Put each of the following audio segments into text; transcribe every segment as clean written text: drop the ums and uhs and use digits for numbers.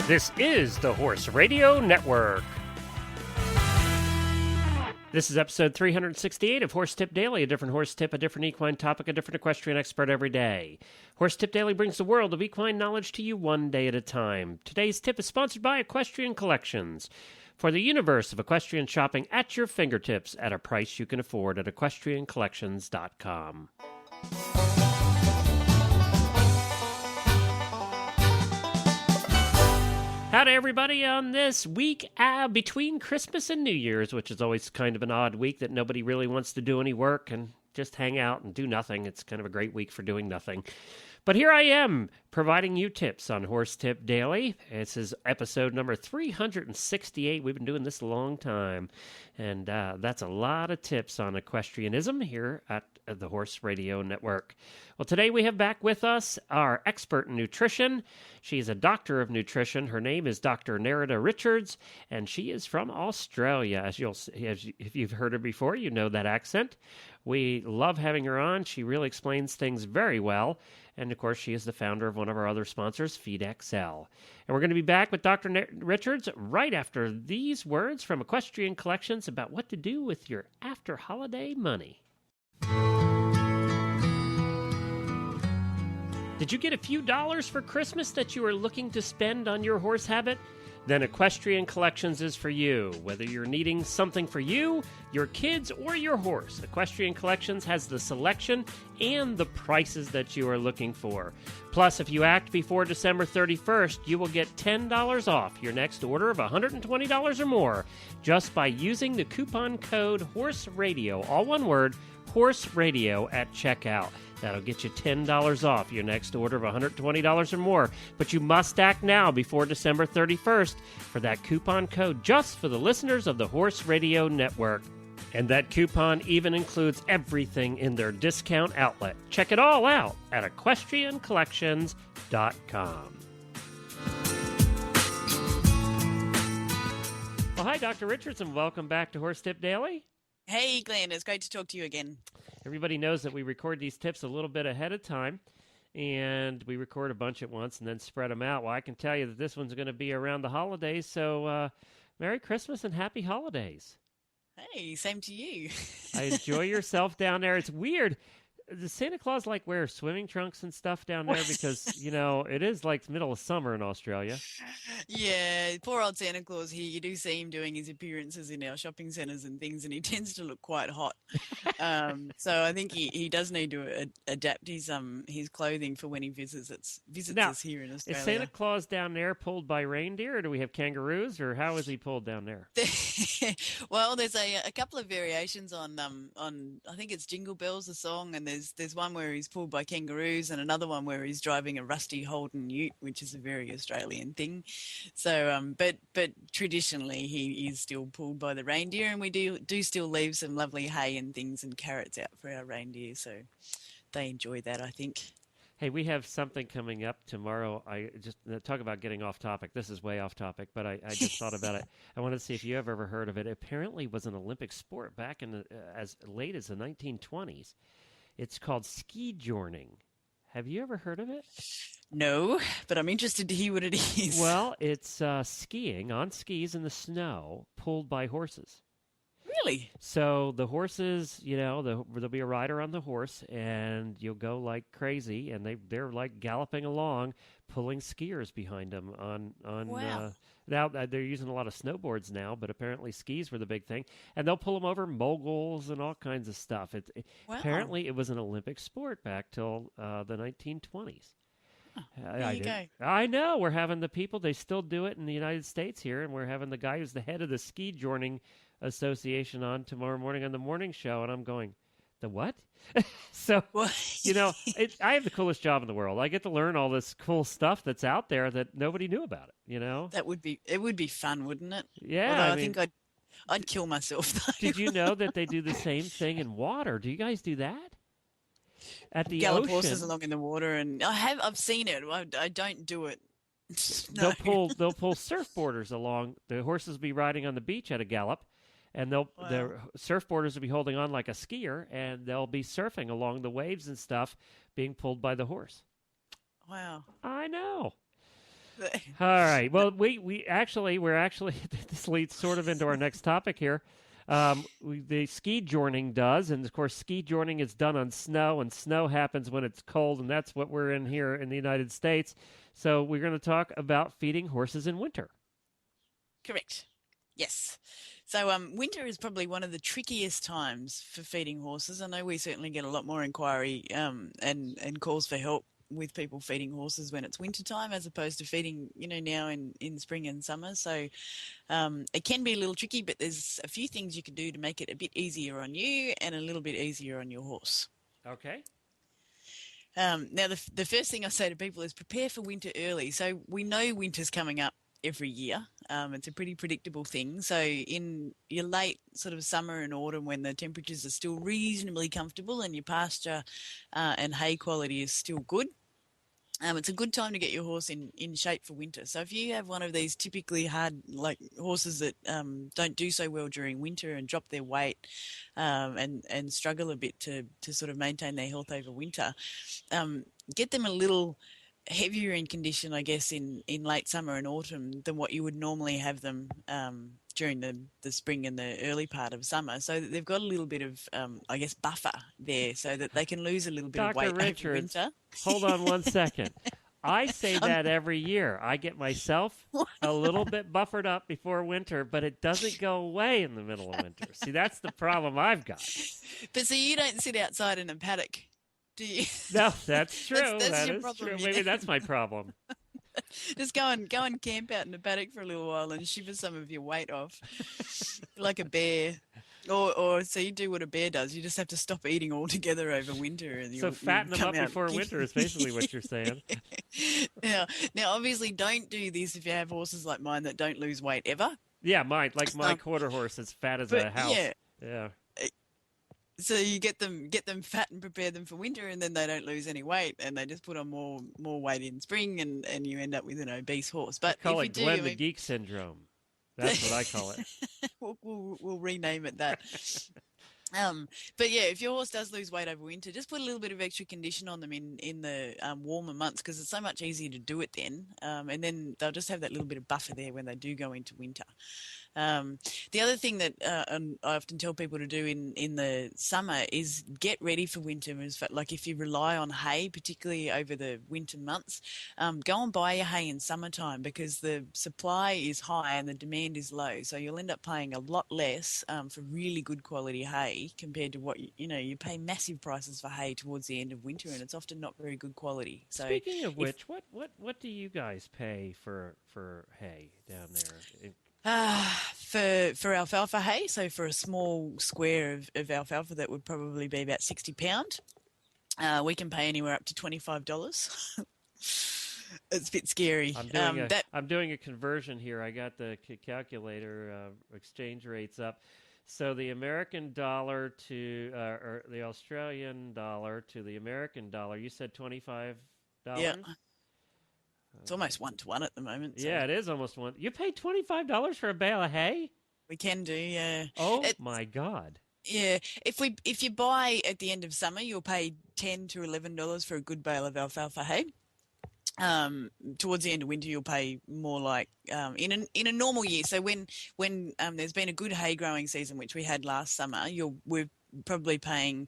This is the Horse Radio Network. This is episode 368 of Horse Tip Daily, a different horse tip, a different equine topic, a different equestrian expert every day. Horse Tip Daily brings the world of equine knowledge to you one day at a time. Today's tip is sponsored by Equestrian Collections. For the universe of equestrian shopping at your fingertips at a price you can afford at equestriancollections.com. Howdy, everybody, on this week between Christmas and New Year's, which is always kind of an odd week that nobody really wants to do any work and just hang out and do nothing. It's kind of a great week for doing nothing. But here I am, providing you tips on Horse Tip Daily. This is episode number 368. We've been doing this a long time, and that's a lot of tips on equestrianism here at the Horse Radio Network. Well, today we have back with us our expert in nutrition. She's a doctor of nutrition. Her name is Dr. Nerida Richards, and she is from Australia. If you've heard her before, you know that accent. We love having her on. She really explains things very well. And, of course, she is the founder of one of our other sponsors, FeedXL. And we're going to be back with Dr. Richards right after these words from Equestrian Collections about what to do with your after-holiday money. Did you get a few dollars for Christmas that you are looking to spend on your horse habit? Then Equestrian Collections is for you. Whether you're needing something for you, your kids, or your horse, Equestrian Collections has the selection and the prices that you are looking for. Plus, if you act before December 31st, you will get $10 off your next order of $120 or more just by using the coupon code HORSERADIO, all one word, Horse Radio at checkout. That'll get you $10 off your next order of $120 or more. But you must act now before December 31st for that coupon code just for the listeners of the Horse Radio Network. And that coupon even includes everything in their discount outlet. Check it all out at equestriancollections.com. Well, hi, Dr. Richards, and welcome back to Horse Tip Daily. Hey, Glenn, it's great to talk to you again. Everybody knows that we record these tips a little bit ahead of time, and we record a bunch at once and then spread them out. Well, I can tell you that this one's going to be around the holidays, so Merry Christmas and Happy Holidays. Hey, same to you. Enjoy yourself down there. It's weird. Does Santa Claus wear swimming trunks and stuff down there? Because, it is like middle of summer in Australia. Yeah, poor old Santa Claus here. You do see him doing his appearances in our shopping centres and things, and he tends to look quite hot. So I think he does need to adapt his clothing for when he visits us here in Australia. Is Santa Claus down there pulled by reindeer, or do we have kangaroos, or how is he pulled down there? Well, there's a couple of variations on I think it's Jingle Bells, the song, and there's one where he's pulled by kangaroos and another one where he's driving a rusty Holden ute, which is a very Australian thing. So, but traditionally he is still pulled by the reindeer, and we do still leave some lovely hay and things and carrots out for our reindeer, so they enjoy that, I think. Hey, we have something coming up tomorrow. I just talk about getting off topic. This is way off topic, but I just thought about it. I wanted to see if you have ever heard of it. It apparently was an Olympic sport back in as late as the 1920s. It's called ski journing. Have you ever heard of it? No, but I'm interested to hear what it is. Well, it's skiing on skis in the snow, pulled by horses. Really? So the horses, there'll be a rider on the horse, and you'll go like crazy, and they're like galloping along, pulling skiers behind them on wow. Now they're using a lot of snowboards now, but apparently skis were the big thing, and they'll pull them over moguls and all kinds of stuff. Wow. Apparently it was an Olympic sport back till the 1920s. There you go. I know. We're having the people, they still do it in the United States here, and we're having the guy who's the head of the ski journing association on tomorrow morning on the morning show, and I'm going, the what? So, I have the coolest job in the world. I get to learn all this cool stuff that's out there that nobody knew about it, It would be fun, wouldn't it? Yeah. Although I think I'd kill myself, though. Did you know that they do the same thing in water? Do you guys do that? At the Gallop ocean, horses along in the water, and I've seen it. I don't do it. No. They'll pull surfboarders along. The horses will be riding on the beach at a gallop, and the surfboarders will be holding on like a skier, and they'll be surfing along the waves and stuff, being pulled by the horse. Wow. I know. All right. Well, we're actually this leads sort of into our next topic here. The ski journing does, and of course, ski journing is done on snow, and snow happens when it's cold, and that's what we're in here in the United States. So we're going to talk about feeding horses in winter. Correct. Yes. So winter is probably one of the trickiest times for feeding horses. I know we certainly get a lot more inquiry and calls for help with people feeding horses when it's winter time as opposed to feeding, now in spring and summer. So it can be a little tricky, but there's a few things you can do to make it a bit easier on you and a little bit easier on your horse. Okay. Now, the first thing I say to people is prepare for winter early. So we know winter's coming up every year. It's a pretty predictable thing. So in your late sort of summer and autumn when the temperatures are still reasonably comfortable and your pasture and hay quality is still good, it's a good time to get your horse in shape for winter. So if you have one of these typically hard, like horses that don't do so well during winter and drop their weight and struggle a bit to sort of maintain their health over winter, get them a little heavier in condition, I guess, in late summer and autumn than what you would normally have them during the spring and the early part of summer, so that they've got a little bit of, I guess, buffer there so that they can lose a little bit of weight over winter. Hold on one second. I say that every year. I get myself a little bit buffered up before winter, but it doesn't go away in the middle of winter. See, that's the problem I've got. But so you don't sit outside in a paddock, do you? No, that's true. That's that your is problem, true. Maybe that's my problem. Just go and camp out in the paddock for a little while and shiver some of your weight off, like a bear. Or so you do what a bear does. You just have to stop eating altogether over winter. And so fatten them up before winter is basically what you're saying. Now, obviously, don't do this if you have horses like mine that don't lose weight ever. Yeah, my quarter horse is fat as a house. Yeah. So you get them fat and prepare them for winter, and then they don't lose any weight, and they just put on more weight in spring, and you end up with an obese horse. But I call it Glenn the Geek syndrome. That's what I call it. We'll rename it that. But yeah, if your horse does lose weight over winter, just put a little bit of extra condition on them in the warmer months, because it's so much easier to do it then, and then they'll just have that little bit of buffer there when they do go into winter. The other thing that I often tell people to do in the summer is get ready for winter. Like if you rely on hay, particularly over the winter months, go and buy your hay in summertime, because the supply is high and the demand is low. So you'll end up paying a lot less for really good quality hay compared to what you pay massive prices for hay towards the end of winter, and it's often not very good quality. So speaking of which, what do you guys pay for hay down there? For alfalfa hay, so for a small square of alfalfa, that would probably be about £60. We can pay anywhere up to $25. It's a bit scary. I'm doing a conversion here. I got the calculator exchange rates up. So the American dollar to or the Australian dollar to the American dollar, you said $25? Yeah. It's almost 1-to-1 at the moment. So. Yeah, it is almost one. You pay $25 for a bale of hay? We can do, yeah. Oh my God. Yeah, if you buy at the end of summer, you'll pay $10 to $11 for a good bale of alfalfa hay. Towards the end of winter, you'll pay more like in a normal year. So when there's been a good hay growing season, which we had last summer, we're probably paying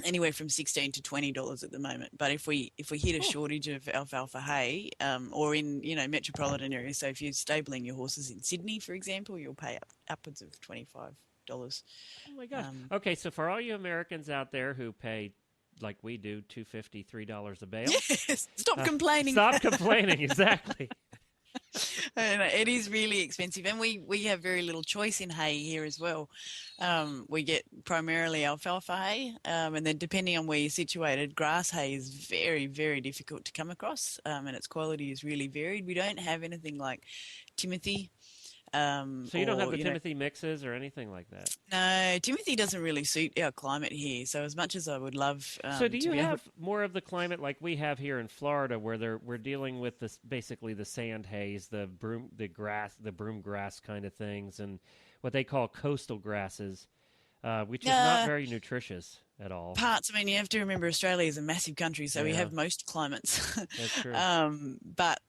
anywhere from $16 to $20 at the moment. But if we hit a shortage of alfalfa hay, or in metropolitan areas, so if you're stabling your horses in Sydney, for example, you'll pay upwards of $25. Oh my gosh! Okay, so for all you Americans out there who pay like we do, $2.50, $3 a bale, yes, stop complaining. Stop complaining. Exactly. It is really expensive, and we have very little choice in hay here as well. We get primarily alfalfa hay, and then depending on where you're situated, grass hay is very, very difficult to come across, and its quality is really varied. We don't have anything like Timothy. So you don't have the Timothy mixes or anything like that? No, Timothy doesn't really suit our climate here. So as much as I would love, so do you have more of the climate like we have here in Florida, where we're dealing with this basically the sand haze, the broom grass kind of things, and what they call coastal grasses, which is not very nutritious at all. Parts. I mean, you have to remember Australia is a massive country, so we have most climates. That's true. But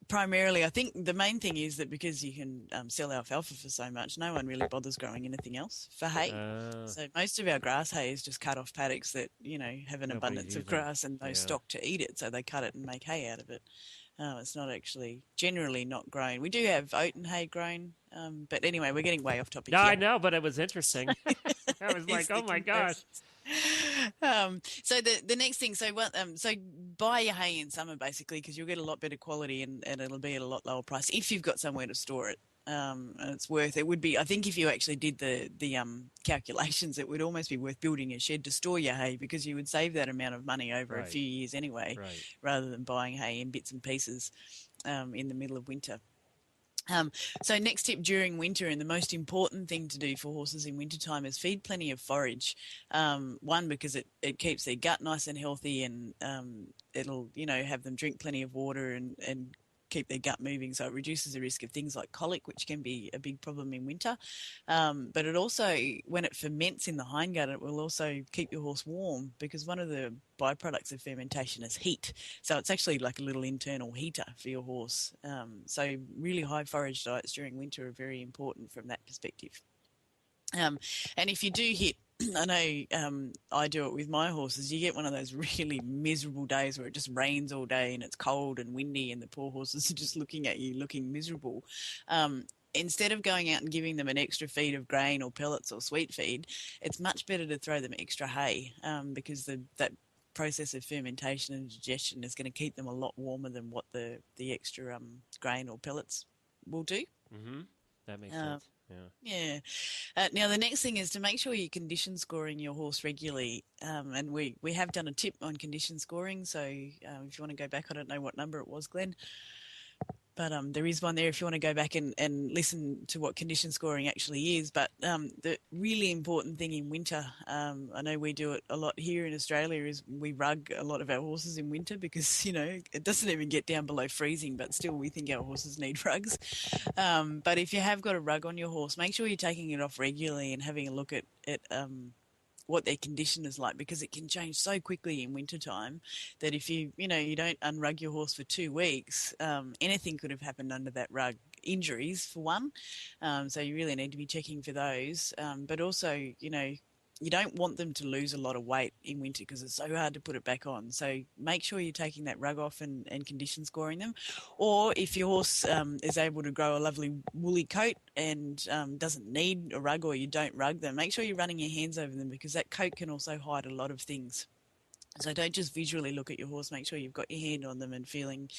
primarily, I think the main thing is that because you can sell alfalfa for so much, no one really bothers growing anything else for hay. Uh, So most of our grass hay is just cut off paddocks that, have an Nobody's abundance of using. grass and no Yeah. stock to eat it. So they cut it and make hay out of it. It's not actually generally not grown. We do have oat and hay grown. But anyway, we're getting way off topic No, I here. know, but it was interesting. I was Is like, oh the my gosh. comparisons. So the next thing, so buy your hay in summer basically because you'll get a lot better quality and it'll be at a lot lower price if you've got somewhere to store it. And it's worth. It would be. I think if you actually did the calculations, it would almost be worth building a shed to store your hay because you would save that amount of money over a Right. few years anyway, Right. rather than buying hay in bits and pieces in the middle of winter. So next tip during winter, and the most important thing to do for horses in wintertime is feed plenty of forage. One, because it keeps their gut nice and healthy and it'll, have them drink plenty of water and keep their gut moving. So it reduces the risk of things like colic, which can be a big problem in winter. But it also, when it ferments in the hindgut, it will also keep your horse warm because one of the byproducts of fermentation is heat. So it's actually like a little internal heater for your horse. So really high forage diets during winter are very important from that perspective. And if you do hit, I know I do it with my horses, you get one of those really miserable days where it just rains all day and it's cold and windy and the poor horses are just looking at you looking miserable. Instead of going out and giving them an extra feed of grain or pellets or sweet feed, it's much better to throw them extra hay because that process of fermentation and digestion is going to keep them a lot warmer than what the extra grain or pellets will do. Mm-hmm. That makes sense. Yeah. Yeah. Now, the next thing is to make sure you're condition scoring your horse regularly. And we have done a tip on condition scoring. So if you want to go back, I don't know what number it was, Glenn. But there is one there if you want to go back and listen to what condition scoring actually is. But the really important thing in winter, I know we do it a lot here in Australia, is we rug a lot of our horses in winter because, it doesn't even get down below freezing, but still we think our horses need rugs. But if you have got a rug on your horse, make sure you're taking it off regularly and having a look at what their condition is like because it can change so quickly in wintertime that if you don't unrug your horse for 2 weeks, anything could have happened under that rug. Injuries for one, so you really need to be checking for those. But also, you don't want them to lose a lot of weight in winter because it's so hard to put it back on. So make sure you're taking that rug off and condition scoring them. Or if your horse is able to grow a lovely woolly coat and doesn't need a rug or you don't rug them, make sure you're running your hands over them because that coat can also hide a lot of things. So don't just visually look at your horse, make sure you've got your hand on them and feeling,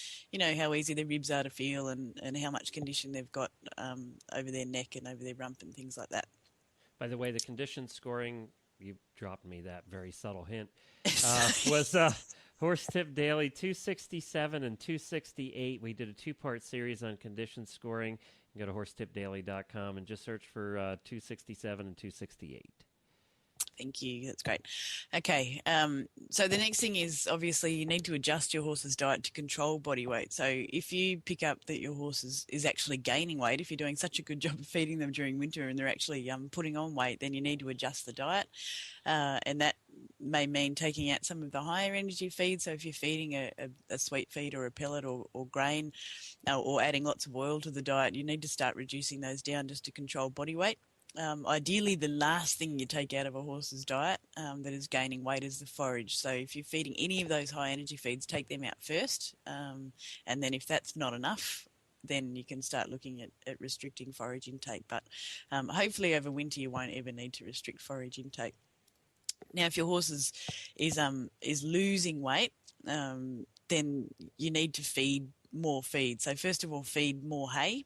how easy their ribs are to feel and how much condition they've got over their neck and over their rump and things like that. By the way, the condition scoring, you dropped me that very subtle hint, was Horse Tip Daily 267 and 268. We did a 2-part series on condition scoring. You can go to horsetipdaily.com and just search for 267 and 268. Thank you. That's great. Okay. So the next thing is obviously you need to adjust your horse's diet to control body weight. So if you pick up that your horse is actually gaining weight, if you're doing such a good job of feeding them during winter and they're actually putting on weight, then you need to adjust the diet. And that may mean taking out some of the higher energy feeds. So if you're feeding a sweet feed or a pellet or grain or adding lots of oil to the diet, you need to start reducing those down just to control body weight. Ideally, the last thing you take out of a horse's diet that is gaining weight is the forage. So if you're feeding any of those high energy feeds, take them out first. And then if that's not enough, then you can start looking at restricting forage intake. But hopefully over winter you won't ever need to restrict forage intake. Now, if your horse is losing weight, then you need to feed more feed. So first of all, feed more hay.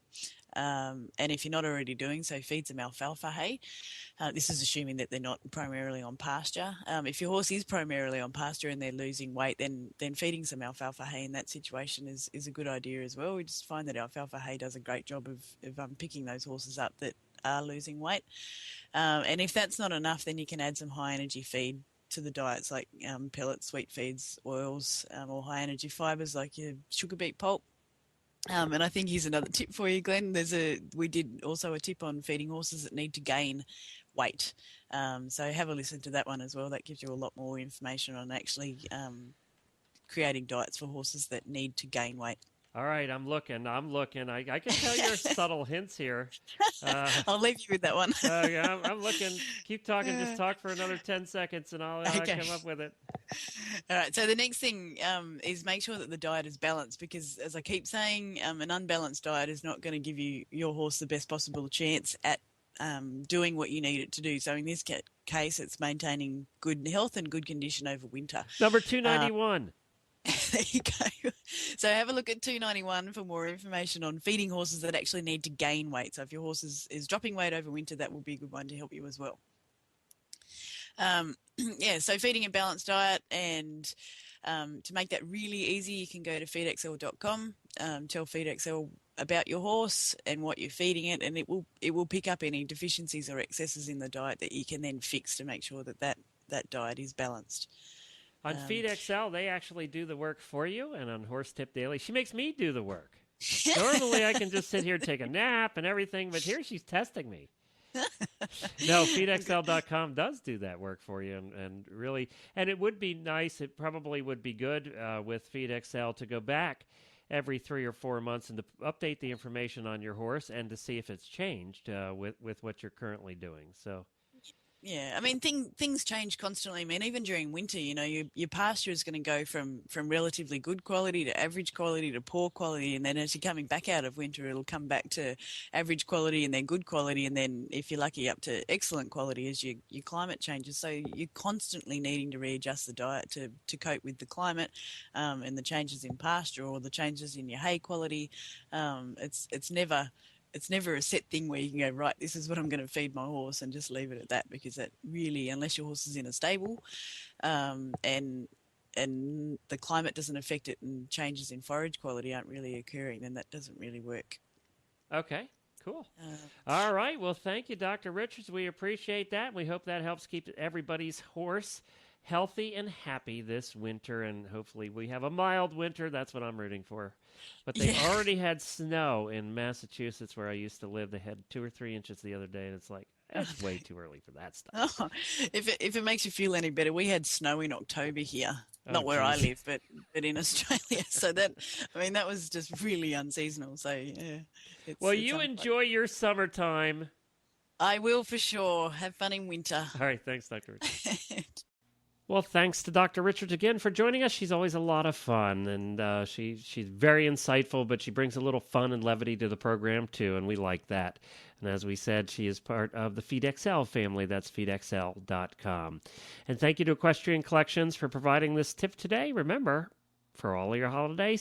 And if you're not already doing so, feed some alfalfa hay. This is assuming that they're not primarily on pasture. If your horse is primarily on pasture and they're losing weight, then feeding some alfalfa hay in that situation is a good idea as well. We just find that alfalfa hay does a great job of picking those horses up that are losing weight. And if that's not enough, then you can add some high energy feed to the diets like pellets, sweet feeds, oils, or high energy fibres like your sugar beet pulp. And I think here's another tip for you, Glenn. We did also a tip on feeding horses that need to gain weight. So have a listen to that one as well. That gives you a lot more information on actually creating diets for horses that need to gain weight. All right, I'm looking. I can tell your subtle hints here. I'll leave you with that one. Yeah, I'm looking. Keep talking. Just talk for another 10 seconds and I'll Okay. come up with it. All right. So the next thing is make sure that the diet is balanced because, as I keep saying, an unbalanced diet is not going to give your horse the best possible chance at doing what you need it to do. So in this case, it's maintaining good health and good condition over winter. Number 291. There you go. So have a look at 291 for more information on feeding horses that actually need to gain weight. So if your horse is dropping weight over winter, that will be a good one to help you as well. So feeding a balanced diet, and to make that really easy, you can go to feedxl.com, tell FeedXL about your horse and what you're feeding it, and it will pick up any deficiencies or excesses in the diet that you can then fix to make sure that diet is balanced. On FeedXL, they actually do the work for you, and on Horse Tip Daily, she makes me do the work. Normally, I can just sit here and take a nap and everything, but here she's testing me. No, feedxl.com does do that work for you, and really, and it would be nice, it probably would be good with FeedXL to go back every 3 or 4 months and to update the information on your horse and to see if it's changed with what you're currently doing. So. Yeah, I mean, things change constantly. I mean, even during winter, your pasture is going to go from relatively good quality to average quality to poor quality, and then as you're coming back out of winter, it'll come back to average quality and then good quality, and then if you're lucky, up to excellent quality as your climate changes. So you're constantly needing to readjust the diet to cope with the climate and the changes in pasture or the changes in your hay quality. It's never a set thing where you can go, right, this is what I'm going to feed my horse and just leave it at that, because that really, unless your horse is in a stable and the climate doesn't affect it and changes in forage quality aren't really occurring, then that doesn't really work. Okay, cool. All right. Well, thank you, Dr. Richards. We appreciate that. We hope that helps keep everybody's horse healthy and happy this winter, and hopefully we have a mild winter. That's what I'm rooting for. But they already had snow in Massachusetts where I used to live. They had 2 or 3 inches the other day, and it's like, that's way too early for that stuff. Oh, if it makes you feel any better, we had snow in October here. Not where geez. I live, but in Australia. So that was just really unseasonal. So yeah. Well, you enjoy your summertime. I will for sure. Have fun in winter. All right, thanks, Dr. Richards. Well, thanks to Dr. Richards again for joining us. She's always a lot of fun, and she's very insightful, but she brings a little fun and levity to the program, too, and we like that. And as we said, she is part of the FeedXL family. That's feedxl.com. And thank you to Equestrian Collections for providing this tip today. Remember, for all of your holiday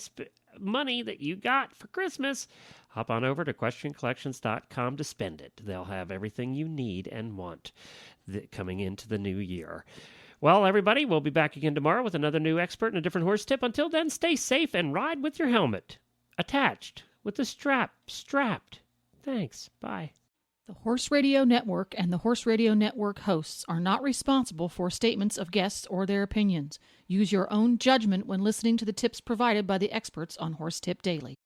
money that you got for Christmas, hop on over to equestriancollections.com to spend it. They'll have everything you need and want coming into the new year. Well, everybody, we'll be back again tomorrow with another new expert and a different horse tip. Until then, stay safe and ride with your helmet attached with the strap strapped. Thanks. Bye. The Horse Radio Network and the Horse Radio Network hosts are not responsible for statements of guests or their opinions. Use your own judgment when listening to the tips provided by the experts on Horse Tip Daily.